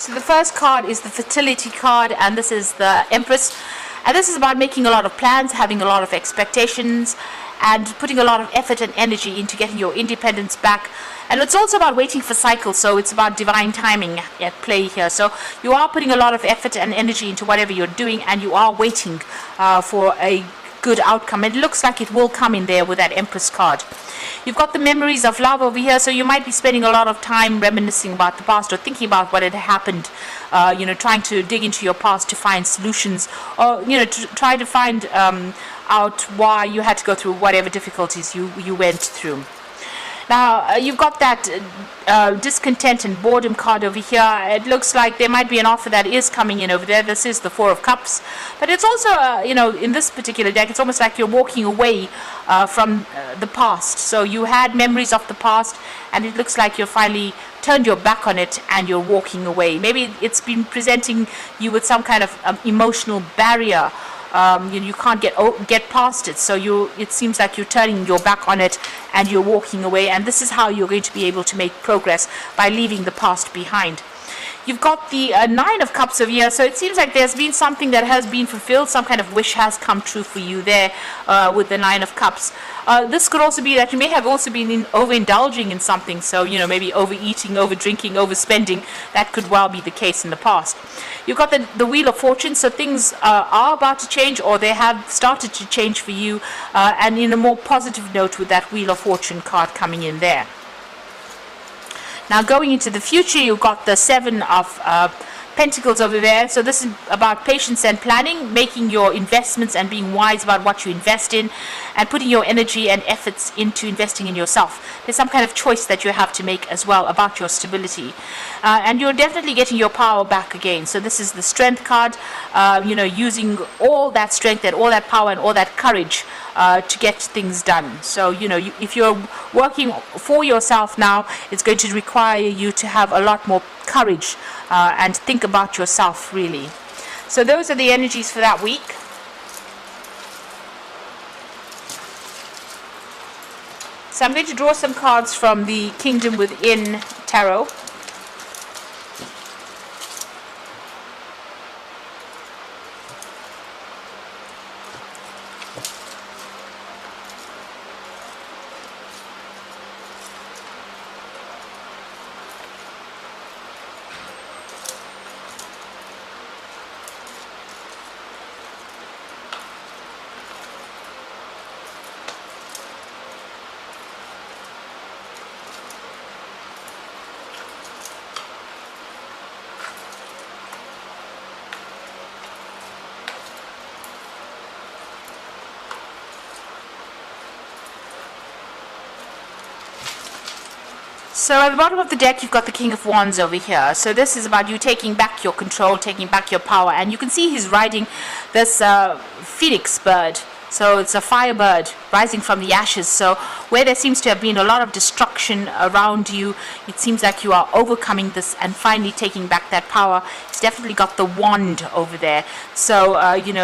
So the first card is the fertility card, and this is the Empress. And this is about making a lot of plans, having a lot of expectations, and putting a lot of effort and energy into getting your independence back. And it's also about waiting for cycles, so it's about divine timing at play here. So you are putting a lot of effort and energy into whatever you're doing, and you are waiting for a good outcome. It looks like it will come in there with that Empress card. You've got the memories of love over here, so you might be spending a lot of time reminiscing about the past or thinking about what had happened, trying to dig into your past to find solutions, or to try to find out why you had to go through whatever difficulties you went through. Now, you've got that discontent and boredom card over here. It looks like there might be an offer that is coming in over there. This is the Four of Cups. But it's also, in this particular deck, it's almost like you're walking away from the past. So you had memories of the past, and it looks like you've finally turned your back on it and you're walking away. Maybe it's been presenting you with some kind of emotional barrier. You can't get past it, so it seems like you're turning your back on it and you're walking away, and this is how you're going to be able to make progress, by leaving the past behind. You've got the Nine of Cups over here, so it seems like there's been something that has been fulfilled, some kind of wish has come true for you there with the Nine of Cups. This could also be that you may have also been overindulging in something, so maybe overeating, over drinking, overspending. That could well be the case in the past. You've got the Wheel of Fortune, so things are about to change, or they have started to change for you, and in a more positive note with that Wheel of Fortune card coming in there. Now, going into the future, you've got the Seven of Pentacles over there. So this is about patience and planning, making your investments and being wise about what you invest in, and putting your energy and efforts into investing in yourself. There's some kind of choice that you have to make as well about your stability. And you're definitely getting your power back again. So this is the Strength card, using all that strength and all that power and all that courage to get things done. So, if you're working for yourself now, it's going to require you to have a lot more courage and think about yourself, really. So those are the energies for that week. So I'm going to draw some cards from the Kingdom Within Tarot. So at the bottom of the deck, you've got the King of Wands over here. So this is about you taking back your control, taking back your power. And you can see he's riding this phoenix bird. So it's a firebird rising from the ashes. So where there seems to have been a lot of destruction around you, it seems like you are overcoming this and finally taking back that power. It's definitely got the wand over there. So,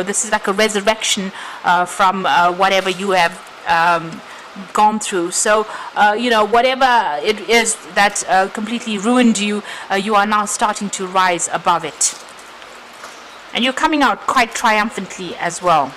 this is like a resurrection from whatever you have gone through. So whatever it is that completely ruined you, you are now starting to rise above it, and you're coming out quite triumphantly as well.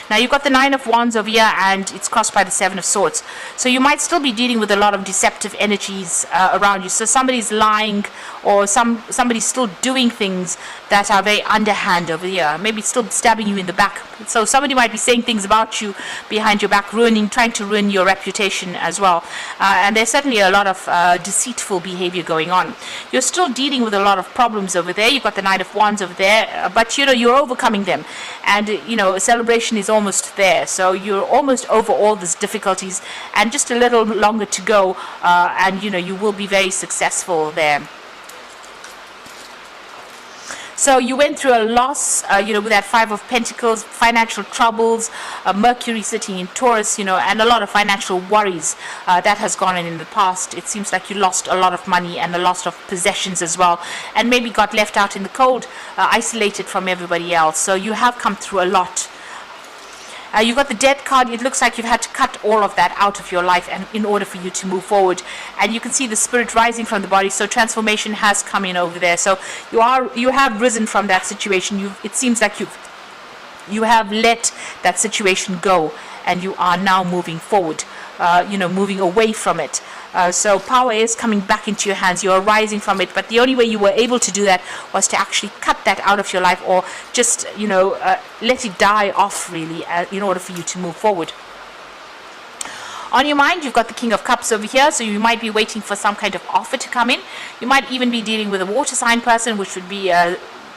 Now you've got the Nine of Wands over here, and it's crossed by the Seven of Swords. So you might still be dealing with a lot of deceptive energies around you. So somebody's lying, or somebody's still doing things that are very underhand over here, maybe still stabbing you in the back. So somebody might be saying things about you behind your back, trying to ruin your reputation as well. And there's certainly a lot of deceitful behavior going on. You're still dealing with a lot of problems over there. You've got the Knight of Wands over there, but you're overcoming them, and a celebration is almost there. So you're almost over all these difficulties, and just a little longer to go, and you will be very successful there. So you went through a loss, with that Five of Pentacles, financial troubles, Mercury sitting in Taurus, and a lot of financial worries that has gone on in the past. It seems like you lost a lot of money and a lot of possessions as well, and maybe got left out in the cold, isolated from everybody else. So you have come through a lot. You've got the death card. It looks like you've had to cut all of that out of your life and in order for you to move forward. And you can see the spirit rising from the body. So transformation has come in over there. So you have risen from that situation. It seems like you have let that situation go, and you are now moving forward. Moving away from it. So power is coming back into your hands. You are rising from it, but the only way you were able to do that was to actually cut that out of your life, or just let it die off, really, in order for you to move forward. On your mind, you've got the King of Cups over here, so you might be waiting for some kind of offer to come in. You might even be dealing with a water sign person, which would be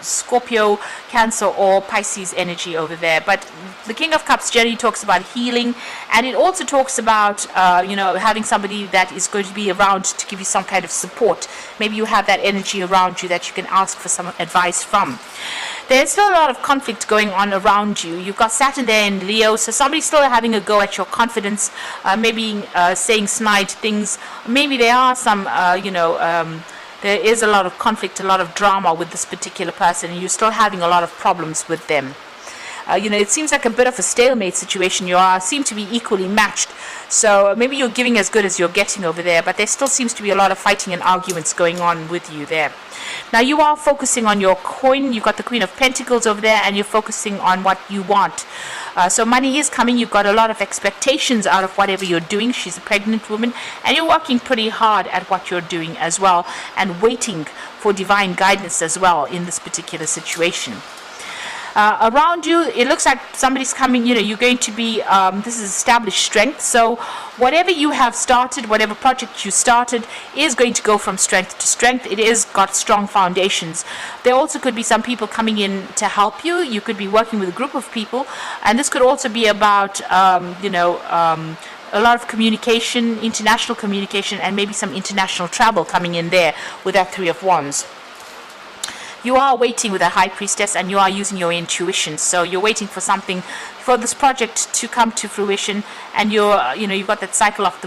Scorpio, Cancer, or Pisces energy over there. But the King of Cups generally talks about healing, and it also talks about having somebody that is going to be around to give you some kind of support. Maybe you have that energy around you that you can ask for some advice from. There's still a lot of conflict going on around you. You've got Saturn there in Leo, so somebody's still having a go at your confidence, maybe saying snide things. Maybe there are some there is a lot of conflict, a lot of drama with this particular person, and you're still having a lot of problems with them. It seems like a bit of a stalemate situation. You seem to be equally matched. So maybe you're giving as good as you're getting over there, but there still seems to be a lot of fighting and arguments going on with you there. Now you are focusing on your coin. You've got the Queen of Pentacles over there, and you're focusing on what you want. So money is coming. You've got a lot of expectations out of whatever you're doing. She's a pregnant woman, and you're working pretty hard at what you're doing as well, and waiting for divine guidance as well in this particular situation. Around you, it looks like somebody's coming. You're going to be this is established strength, so whatever you have started, whatever project you started, is going to go from strength to strength. It is got strong foundations. There also could be some people coming in to help you. You could be working with a group of people, and this could also be about a lot of communication, international communication, and maybe some international travel coming in there with that Three of Wands. You are waiting with a High Priestess, and you are using your intuition. So you're waiting for something, for this project to come to fruition, and you've got that cycles of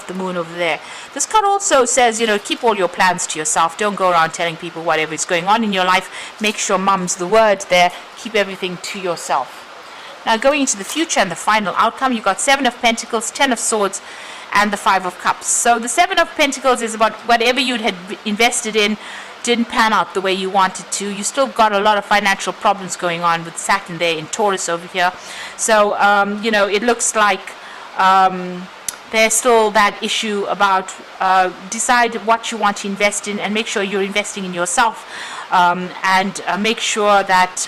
the moon over there. This card also says, keep all your plans to yourself. Don't go around telling people whatever is going on in your life. Make sure mum's the word there. Keep everything to yourself. Now going into the future and the final outcome, you've got Seven of Pentacles, Ten of Swords, and the Five of Cups. So the Seven of Pentacles is about whatever you had invested in didn't pan out the way you wanted to. You still got a lot of financial problems going on with Saturn there in Taurus over here. So it looks like there's still that issue about decide what you want to invest in, and make sure you're investing in yourself, and make sure that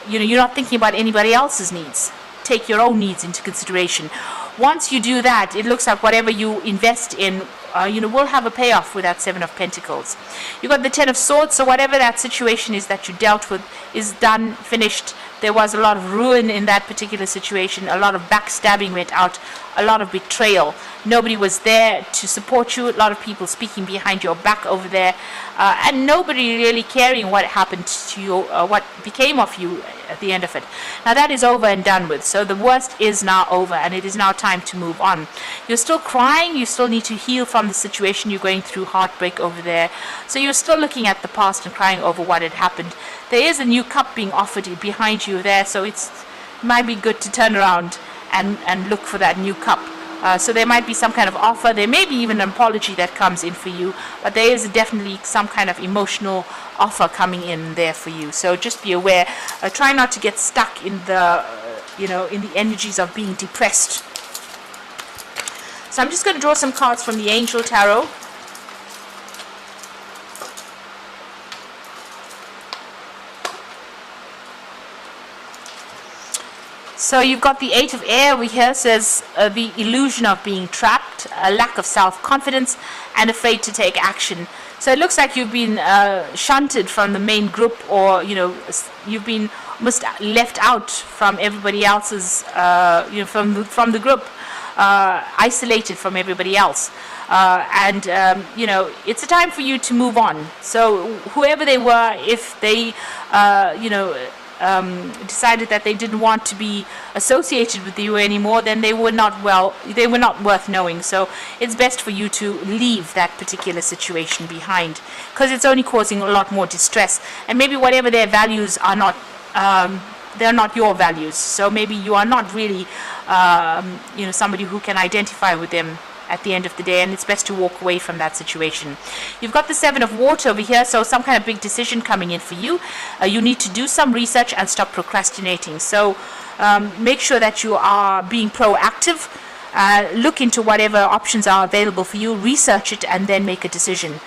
you're not thinking about anybody else's needs. Take your own needs into consideration. Once you do that, it looks like whatever you invest in will have a payoff with that Seven of Pentacles. You've got the Ten of Swords, so whatever that situation is that you dealt with is done, finished. There was a lot of ruin in that particular situation. A lot of backstabbing went out, a lot of betrayal. Nobody was there to support you. A lot of people speaking behind your back over there, and nobody really caring what happened to you, what became of you at the end of it. Now that is over and done with. So the worst is now over, and it is now time to move on. You're still crying. You still need to heal from the situation. You're going through heartbreak over there. So you're still looking at the past and crying over what had happened. There is a new cup being offered behind you there, so it might be good to turn around and look for that new cup. So there might be some kind of offer. There may be even an apology that comes in for you, but there is definitely some kind of emotional offer coming in there for you. So just be aware. Try not to get stuck in the in the energies of being depressed. So I'm just going to draw some cards from the Angel Tarot. So you've got the Eight of Air over here, says the illusion of being trapped, a lack of self-confidence, and afraid to take action. So it looks like you've been shunted from the main group, or you've been almost left out from everybody else's, from the group, isolated from everybody else. It's a time for you to move on. So whoever they were, if they, decided that they didn't want to be associated with you anymore, then they were not worth knowing. So it's best for you to leave that particular situation behind, because it's only causing a lot more distress, and maybe whatever their values are not they're not your values. So maybe you are not really somebody who can identify with them at the end of the day, and it's best to walk away from that situation. You've got the Seven of Water over here, so some kind of big decision coming in for you. You need to do some research and stop procrastinating. So make sure that you are being proactive. Look into whatever options are available for you, research it, and then make a decision.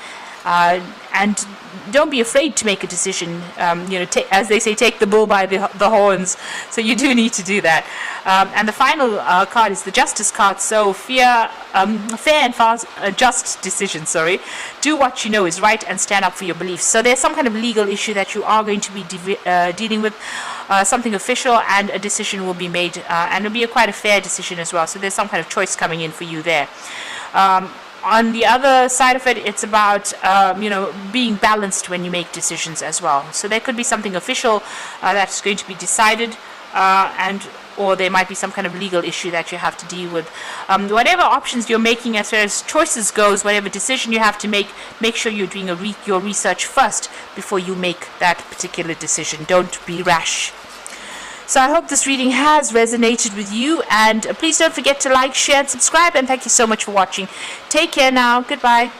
And don't be afraid to make a decision. As they say, take the bull by the horns. So you do need to do that. And the final card is the Justice card. So fair and fast, just decision. Do what you know is right and stand up for your beliefs. So there's some kind of legal issue that you are going to be dealing with, something official, and a decision will be made, and it'll be quite a fair decision as well. So there's some kind of choice coming in for you there. On the other side of it, it's about being balanced when you make decisions as well. So there could be something official that's going to be decided, or there might be some kind of legal issue that you have to deal with. Whatever options you're making as far as choices goes, whatever decision you have to make sure you're doing your research first before you make that particular decision. Don't be rash. So I hope this reading has resonated with you, and please don't forget to like, share, and subscribe, and thank you so much for watching. Take care now. Goodbye.